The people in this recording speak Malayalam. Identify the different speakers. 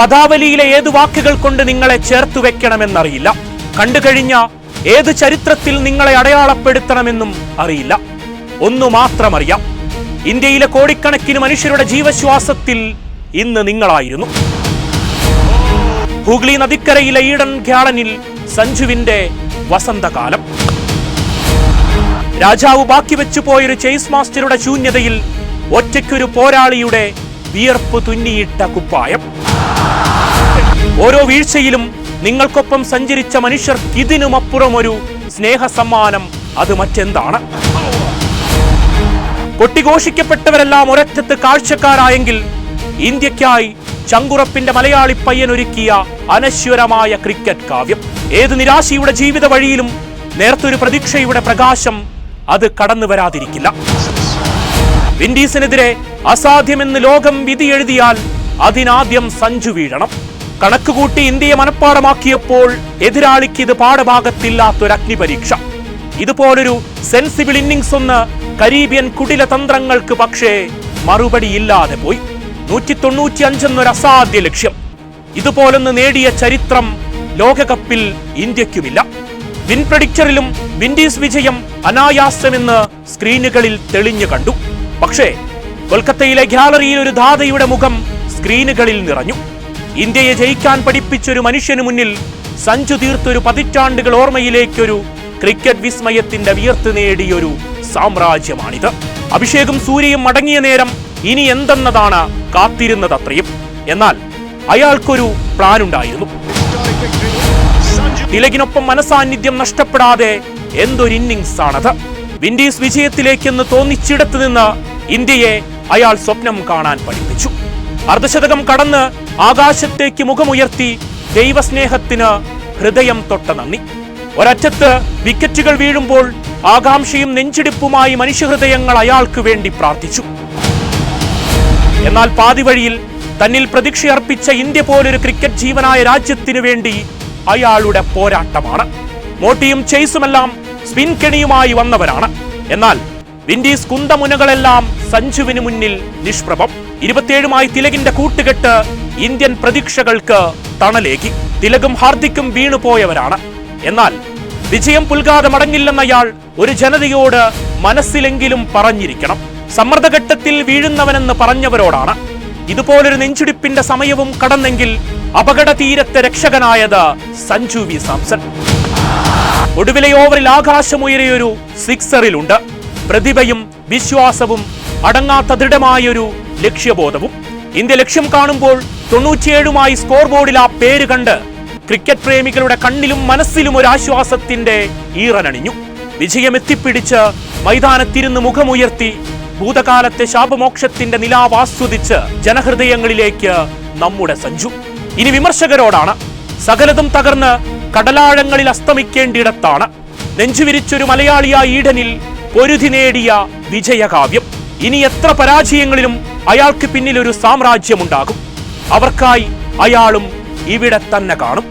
Speaker 1: പദാവലിയിലെ ഏത് വാക്കുകൾ കൊണ്ട് നിങ്ങളെ ചേർത്തു വെക്കണമെന്നറിയില്ല. കണ്ടുകഴിഞ്ഞ ഏത് ചരിത്രത്തിൽ നിങ്ങളെ അടയാളപ്പെടുത്തണമെന്നും അറിയില്ല. ഒന്നു മാത്രം അറിയാം, ഇന്ത്യയിലെ കോടിക്കണക്കിന് മനുഷ്യരുടെ ജീവശ്വാസത്തിൽ ഇന്ന് നിങ്ങളായിരുന്നു. ഹൂഗ്ലി നദിക്കരയിലെ ഈഡൻ ഗാർഡനിൽ സഞ്ജുവിന്റെ വസന്തകാലം. രാജാവ് ബാക്കി വെച്ചു പോയൊരു ചേസ് മാസ്റ്ററുടെ ശൂന്യതയിൽ ഒറ്റയ്ക്കൊരു പോരാളിയുടെ വിയർപ്പ് തുന്നിയിട്ട കുപ്പായം. ഓരോ വീഴ്ചയിലും നിങ്ങൾക്കൊപ്പം സഞ്ചരിച്ച മനുഷ്യർക്ക് ഇതിനുമപ്പുറം ഒരു സ്നേഹ സമ്മാനം അത് മറ്റെന്താണ്? കൊട്ടിഘോഷിക്കപ്പെട്ടവരെല്ലാം ഒരറ്റത്ത് കാഴ്ചക്കാരായെങ്കിൽ ഇന്ത്യക്കായി ചങ്കുറപ്പിന്റെ മലയാളി പയ്യനൊരുക്കിയ അനശ്വരമായ ക്രിക്കറ്റ് കാവ്യം. ഏത് നിരാശയുടെ ജീവിത വഴിയിലും നേർത്തൊരു പ്രതീക്ഷയുടെ പ്രകാശം അത് കടന്നു വരാതിരിക്കില്ല. വിൻഡീസിനെതിരെ അസാധ്യമെന്ന് ലോകം വിധി എഴുതിയാൽ അതിനാദ്യം സഞ്ജു വീഴണം. കണക്കുകൂട്ടി ഇന്ത്യയെ മനഃപ്പാടമാക്കിയപ്പോൾ എതിരാളിക്ക് ഇത് പാഠഭാഗത്തില്ലാത്തൊരു അഗ്നിപരീക്ഷ. ഇതുപോലൊരു സെൻസിബിൾ ഇന്നിംഗ്സ് ഒന്ന് കരീബിയൻ കുടില തന്ത്രങ്ങൾക്ക് പക്ഷേ മറുപടിയില്ലാതെ പോയി. 195 എന്നൊരു അസാധ്യ ലക്ഷ്യം. ഇതുപോലൊന്ന് നേടിയ ചരിത്രം ലോകകപ്പിൽ ഇന്ത്യക്കുമില്ല. വിൻ പ്രഡിക്ടറിലും വിൻഡീസ് വിജയം അനായാസമെന്ന് സ്ക്രീനുകളിൽ തെളിഞ്ഞു കണ്ടു. പക്ഷേ കൊൽക്കത്തയിലെ ഗ്യാലറിയിൽ ഒരു ധാതയുടെ മുഖം സ്ക്രീനുകളിൽ നിറഞ്ഞു. ഇന്ത്യയെ ജയിക്കാൻ പഠിപ്പിച്ചൊരു മനുഷ്യന് മുന്നിൽ സഞ്ജു തീർത്തൊരു പതിറ്റാണ്ടുകൾ ഓർമ്മയിലേക്കൊരു ക്രിക്കറ്റ് വിസ്മയത്തിന്റെ വിയർത്ത് നേടിയൊരു സാമ്രാജ്യമാണിത്. അഭിഷേകും സൂര്യയും മടങ്ങിയ നേരം ഇനി എന്തെന്നതാണ് കാത്തിരുന്നതത്രയും. എന്നാൽ അയാൾക്കൊരു പ്ലാൻ ഉണ്ടായിരുന്നു. തിലകിനൊപ്പം മനസാന്നിധ്യം നഷ്ടപ്പെടാതെ എന്തൊരു ഇന്നിംഗ്സ് ആണത്. വിൻഡീസ് വിജയത്തിലേക്കെന്ന് തോന്നിച്ചിടത്ത് നിന്ന് ഇന്ത്യയെ അയാൾ സ്വപ്നം കാണാൻ പഠിപ്പിച്ചു. അർദ്ധശതകം കടന്ന് ആകാശത്തേക്ക് മുഖമുയർത്തി ദൈവസ്നേഹത്തിന് ഹൃദയം തൊട്ട നന്ദി. ഒരറ്റത്ത് വിക്കറ്റുകൾ വീഴുമ്പോൾ ആകാംക്ഷയും നെഞ്ചിടിപ്പുമായി മനുഷ്യഹൃദയങ്ങൾ അയാൾക്ക് വേണ്ടി പ്രാർത്ഥിച്ചു. എന്നാൽ പാതിവഴിയിൽ തന്നിൽ പ്രതീക്ഷയർപ്പിച്ച ഇന്ത്യ പോലൊരു ക്രിക്കറ്റ് ജീവനായ രാജ്യത്തിനു വേണ്ടി അയാളുടെ പോരാട്ടമാണ്. മോട്ടിയും ചേസുമെല്ലാം സ്പിൻ കെണിയുമായി വന്നവരാണ്. എന്നാൽ വിൻഡീസ് കുന്തമുനകളെല്ലാം സഞ്ജുവിന് മുന്നിൽ നിഷ്പ്രഭം. 27മായി തിലകിന്റെ കൂട്ടുകെട്ട് ഇന്ത്യൻ പ്രതീക്ഷകൾക്ക് തണലേകി. തിലകും ഹാർദിക്കും വീണുപോയവരാണ്. എന്നാൽ വിജയം പുൽകാതെ മടങ്ങില്ലെന്നയാൾ ഒരു ജനതയോട് മനസ്സിലെങ്കിലും പറഞ്ഞിരിക്കണം. സമ്മർദ്ദഘട്ടത്തിൽ വീഴുന്നവനെന്ന് പറഞ്ഞവരോടാണ്. ഇതുപോലൊരു നെഞ്ചുടിപ്പിന്റെ സമയവും കടന്നെങ്കിൽ അപകട തീരത്തെ രക്ഷകനായത് സഞ്ജു വി സാംസൺ. ഒടുവിലെ ഓവറിൽ ആകാശമുയരെയൊരു സിക്സറിലുണ്ട്. പ്രതിഭയും വിശ്വാസവും അടങ്ങാത്ത ദൃഢമായൊരു ലക്ഷ്യബോധവും. ഇന്ത്യ ലക്ഷ്യം കാണുമ്പോൾ 97മായി സ്കോർ ബോർഡിൽ ആ പേര് കണ്ട് ക്രിക്കറ്റ് പ്രേമികളുടെ കണ്ണിലും മനസ്സിലും ഒരു ആശ്വാസത്തിന്റെ ഈറനണിഞ്ഞു. വിജയം എത്തിപ്പിടിച്ച് മൈതാനത്തിരുന്ന് മുഖമുയർത്തി ഭൂതകാലത്തെ ശാപമോക്ഷത്തിന്റെ നിലാവ് ആസ്വദിച്ച് ജനഹൃദയങ്ങളിലേക്ക് നമ്മുടെ സഞ്ജു. ഇനി വിമർശകരോടാണ്. സകലതും തകർന്ന് കടലാഴങ്ങളിൽ അസ്തമിക്കേണ്ടിയിടത്താണ് നെഞ്ചുവിരിച്ചൊരു മലയാളിയായ ഈഡനിൽ പൊരുതി നേടിയ വിജയകാവ്യം. ഇനി എത്ര പരാജയങ്ങളിലും അയാൾക്ക് പിന്നിൽ ഒരു സാമ്രാജ്യമുണ്ടാകും. അവർക്കായി അയാളും ഇവിടെ തന്നെ കാണും.